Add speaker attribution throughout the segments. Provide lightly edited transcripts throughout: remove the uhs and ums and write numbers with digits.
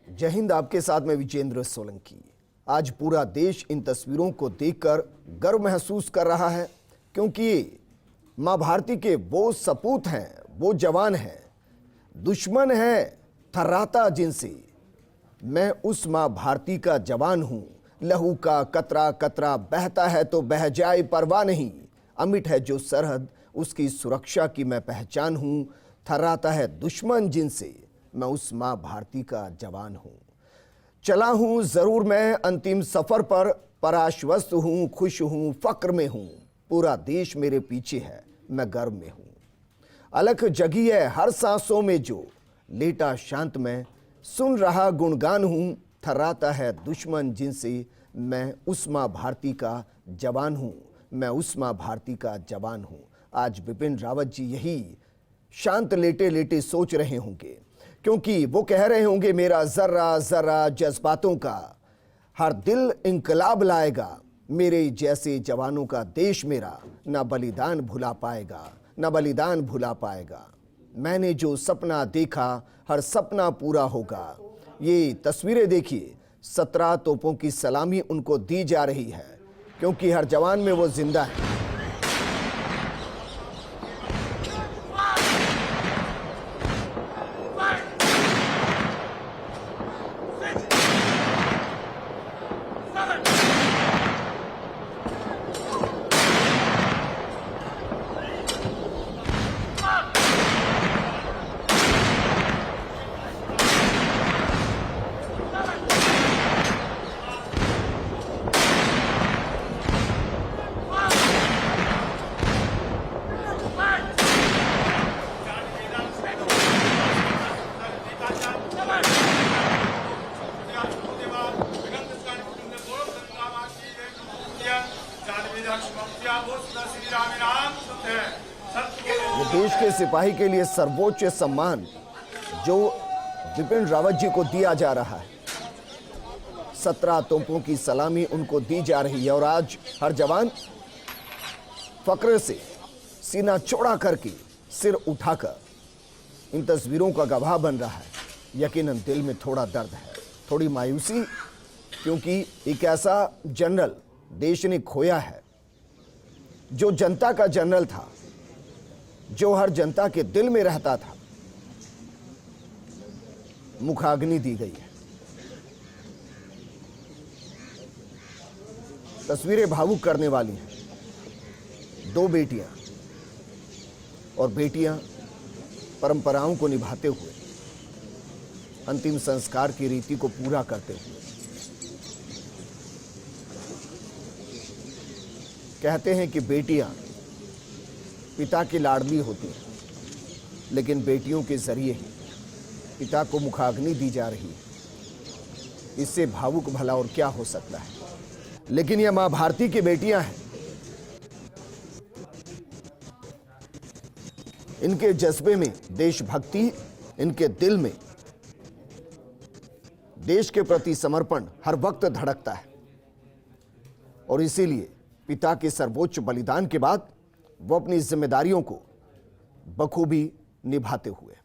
Speaker 1: जय हिंद। आपके साथ में विजेंद्र सोलंकी। आज पूरा देश इन तस्वीरों को देखकर गर्व महसूस कर रहा है, क्योंकि मां भारती के वो सपूत हैं, वो जवान हैं, दुश्मन है थर्राता जिनसे। मैं उस मां भारती का जवान हूं, लहू का कतरा कतरा बहता है तो बह जाए परवाह नहीं। अमिट है जो सरहद, उसकी सुरक्षा की मैं पहचान हूं। थर्राता है दुश्मन जिनसे, मैं उस मां भारती का जवान हूं। चला हूं जरूर मैं अंतिम सफर पर आश्वस्त हूं, खुश हूं, फक्र में हूं। पूरा देश मेरे पीछे है, मैं गर्व में हूं। अलख जगी है हर सांसों में जो, लेटा शांत में सुन रहा गुणगान हूं। थर्राता है दुश्मन जिनसे, मैं उस मां भारती का जवान हूं। मैं उस मां भारती का जवान हूं। आज बिपिन रावत जी यही शांत लेटे लेटे सोच रहे होंगे, क्योंकि वो कह रहे होंगे मेरा जर्रा जर्रा जज्बातों का हर दिल इंकलाब लाएगा। मेरे जैसे जवानों का देश मेरा ना बलिदान भुला पाएगा, ना बलिदान भुला पाएगा। मैंने जो सपना देखा हर सपना पूरा होगा। ये तस्वीरें देखिए, 17 तोपों की सलामी उनको दी जा रही है, क्योंकि हर जवान में वो जिंदा है। ये देश के सिपाही के लिए सर्वोच्च सम्मान जो बिपिन रावत जी को दिया जा रहा है। 17 तोपों की सलामी उनको दी जा रही है और आज हर जवान फक्र से सीना चौड़ा करके, सिर उठाकर इन तस्वीरों का गवाह बन रहा है। यकीनन दिल में थोड़ा दर्द है, थोड़ी मायूसी, क्योंकि एक ऐसा जनरल देश ने खोया है जो जनता का जनरल था, जो हर जनता के दिल में रहता था। मुखाग्नि दी गई है। तस्वीरें भावुक करने वाली हैं। 2 बेटियां, और बेटियां परंपराओं को निभाते हुए, अंतिम संस्कार की रीति को पूरा करते हुए। कहते हैं कि बेटियां पिता की लाडली होती हैं, लेकिन बेटियों के जरिए ही पिता को मुखाग्नि दी जा रही है। इससे भावुक भला और क्या हो सकता है। लेकिन यह मां भारती की बेटियां हैं। इनके जज्बे में देशभक्ति, इनके दिल में देश के प्रति समर्पण हर वक्त धड़कता है। और इसीलिए पिता के सर्वोच्च बलिदान के बाद वो अपनी जिम्मेदारियों को बखूबी निभाते हुए,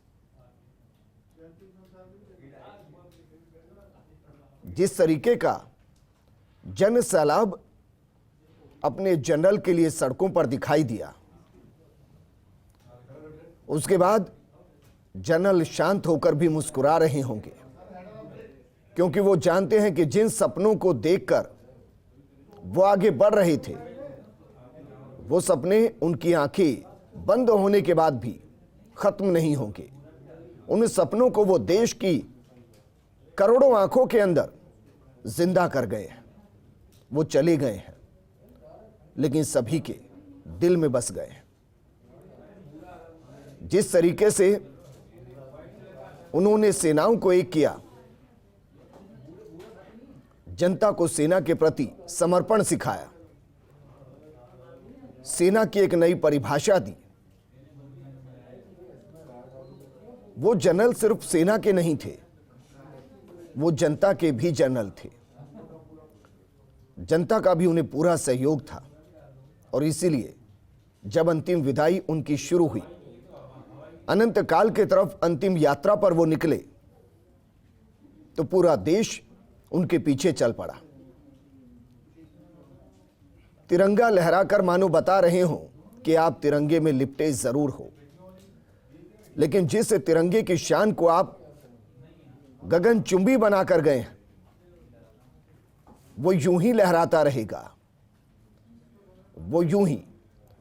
Speaker 1: जिस तरीके का जन सैलाब अपने जनरल के लिए सड़कों पर दिखाई दिया, उसके बाद जनरल शांत होकर भी मुस्कुरा रहे होंगे, क्योंकि वो जानते हैं कि जिन सपनों को देखकर वो आगे बढ़ रहे थे, वो सपने उनकी आंखें बंद होने के बाद भी खत्म नहीं होंगे। उन सपनों को वो देश की करोड़ों आंखों के अंदर जिंदा कर गए हैं। वो चले गए हैं, लेकिन सभी के दिल में बस गए हैं। जिस तरीके से उन्होंने सेनाओं को एक किया, जनता को सेना के प्रति समर्पण सिखाया, सेना की एक नई परिभाषा दी। वो जनरल सिर्फ सेना के नहीं थे, वो जनता के भी जनरल थे। जनता का भी उन्हें पूरा सहयोग था। और इसीलिए जब अंतिम विदाई उनकी शुरू हुई, अनंत काल की तरफ अंतिम यात्रा पर वो निकले, तो पूरा देश उनके पीछे चल पड़ा। तिरंगा लहराकर मानो बता रहे हो कि आप तिरंगे में लिपटे जरूर हो, लेकिन जिस तिरंगे की शान को आप गगनचुंबी बनाकर गए हैं, वो यूं ही लहराता रहेगा, वो यूं ही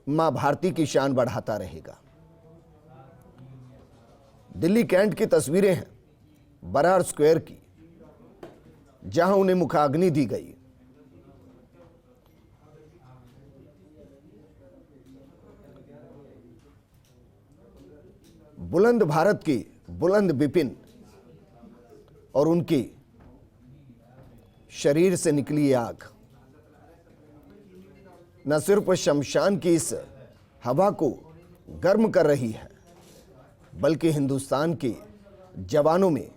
Speaker 1: मां भारती की शान बढ़ाता रहेगा। दिल्ली कैंट की तस्वीरें हैं बरार स्क्वायर की, जहां उन्हें मुखाग्नि दी गई। बुलंद भारत की बुलंद बिपिन और उनकी शरीर से निकली आग न सिर्फ शमशान की इस हवा को गर्म कर रही है, बल्कि हिंदुस्तान के जवानों में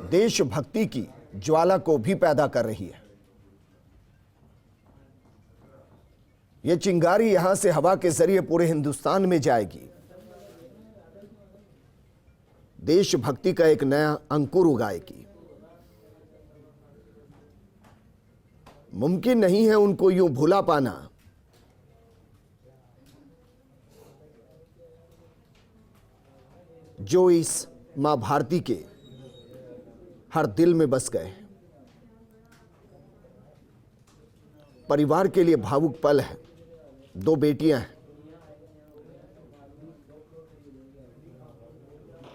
Speaker 1: देशभक्ति की ज्वाला को भी पैदा कर रही है। यह चिंगारी यहां से हवा के जरिए पूरे हिंदुस्तान में जाएगी। देशभक्ति का एक नया अंकुर उगाएगी। मुमकिन नहीं है उनको यूं भुला पाना, जो इस मां भारती के हर दिल में बस गए। परिवार के लिए भावुक पल है। 2 बेटियां हैं।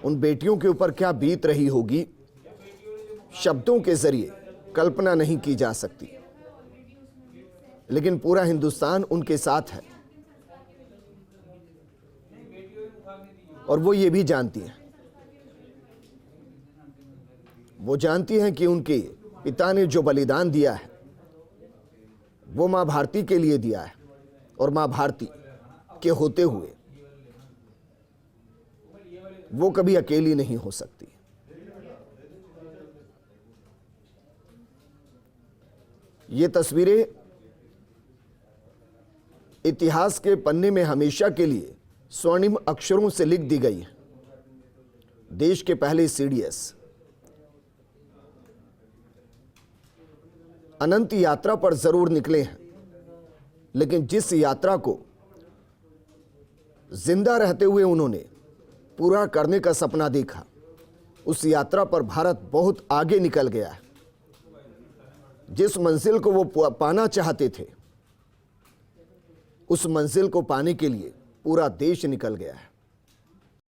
Speaker 1: उन बेटियों के ऊपर क्या बीत रही होगी, शब्दों के जरिए कल्पना नहीं की जा सकती, लेकिन पूरा हिंदुस्तान उनके साथ है। और वो ये भी जानती हैं, वो जानती हैं कि उनके पिता ने जो बलिदान दिया है वो मां भारती के लिए दिया है, और मां भारती के होते हुए वो कभी अकेली नहीं हो सकती। ये तस्वीरें इतिहास के पन्ने में हमेशा के लिए स्वर्णिम अक्षरों से लिख दी गई है। देश के पहले सीडीएस अनंत यात्रा पर जरूर निकले हैं, लेकिन जिस यात्रा को जिंदा रहते हुए उन्होंने पूरा करने का सपना देखा, उस यात्रा पर भारत बहुत आगे निकल गया है। जिस मंजिल को वो पाना चाहते थे, उस मंजिल को पाने के लिए पूरा देश निकल गया है।